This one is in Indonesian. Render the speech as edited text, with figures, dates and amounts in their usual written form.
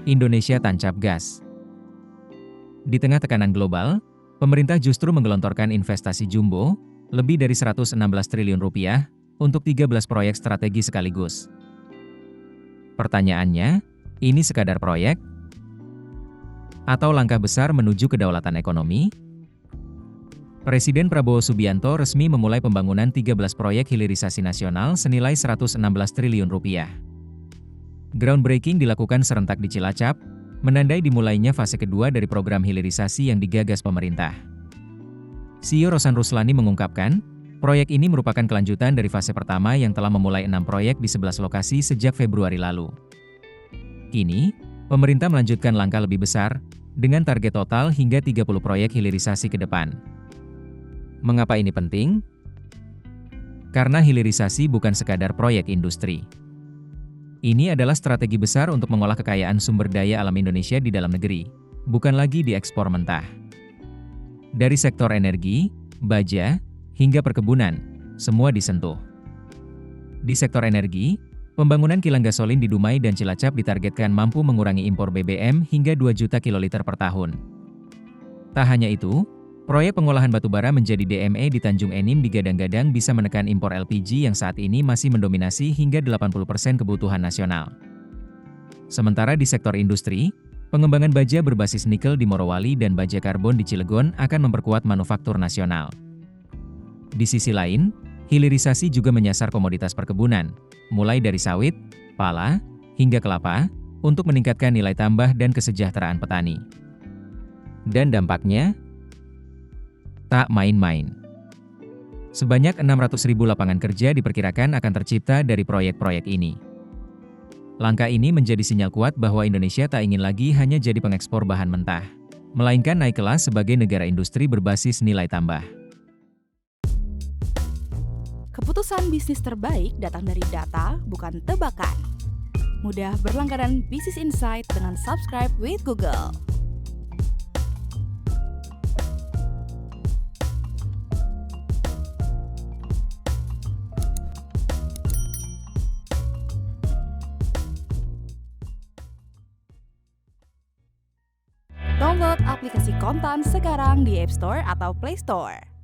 Indonesia tancap gas. Di tengah tekanan global, pemerintah justru menggelontorkan investasi jumbo, lebih dari 116 triliun rupiah, untuk 13 proyek strategi sekaligus. Pertanyaannya, ini sekadar proyek? Atau langkah besar menuju kedaulatan ekonomi? Presiden Prabowo Subianto resmi memulai pembangunan 13 proyek hilirisasi nasional senilai 116 triliun rupiah. Groundbreaking dilakukan serentak di Cilacap, menandai dimulainya fase kedua dari program hilirisasi yang digagas pemerintah. CEO Rosan Ruslani mengungkapkan, proyek ini merupakan kelanjutan dari fase pertama yang telah memulai 6 proyek di 11 lokasi sejak Februari lalu. Kini, pemerintah melanjutkan langkah lebih besar, dengan target total hingga 30 proyek hilirisasi ke depan. Mengapa ini penting? Karena hilirisasi bukan sekadar proyek industri. Ini adalah strategi besar untuk mengolah kekayaan sumber daya alam Indonesia di dalam negeri, bukan lagi diekspor mentah. Dari sektor energi, baja, hingga perkebunan, semua disentuh. Di sektor energi, pembangunan kilang gasolin di Dumai dan Cilacap ditargetkan mampu mengurangi impor BBM hingga 2 juta kiloliter per tahun. Tak hanya itu, proyek pengolahan batubara menjadi DME di Tanjung Enim digadang-gadang bisa menekan impor LPG yang saat ini masih mendominasi hingga 80% kebutuhan nasional. Sementara di sektor industri, pengembangan baja berbasis nikel di Morowali dan baja karbon di Cilegon akan memperkuat manufaktur nasional. Di sisi lain, hilirisasi juga menyasar komoditas perkebunan, mulai dari sawit, pala, hingga kelapa, untuk meningkatkan nilai tambah dan kesejahteraan petani. Dan dampaknya tak main-main. Sebanyak 600.000 lapangan kerja diperkirakan akan tercipta dari proyek-proyek ini. Langkah ini menjadi sinyal kuat bahwa Indonesia tak ingin lagi hanya jadi pengekspor bahan mentah, melainkan naik kelas sebagai negara industri berbasis nilai tambah. Keputusan bisnis terbaik datang dari data, bukan tebakan. Mudah berlangganan Business Insight dengan subscribe with Google. Download aplikasi Kontan sekarang di App Store atau Play Store.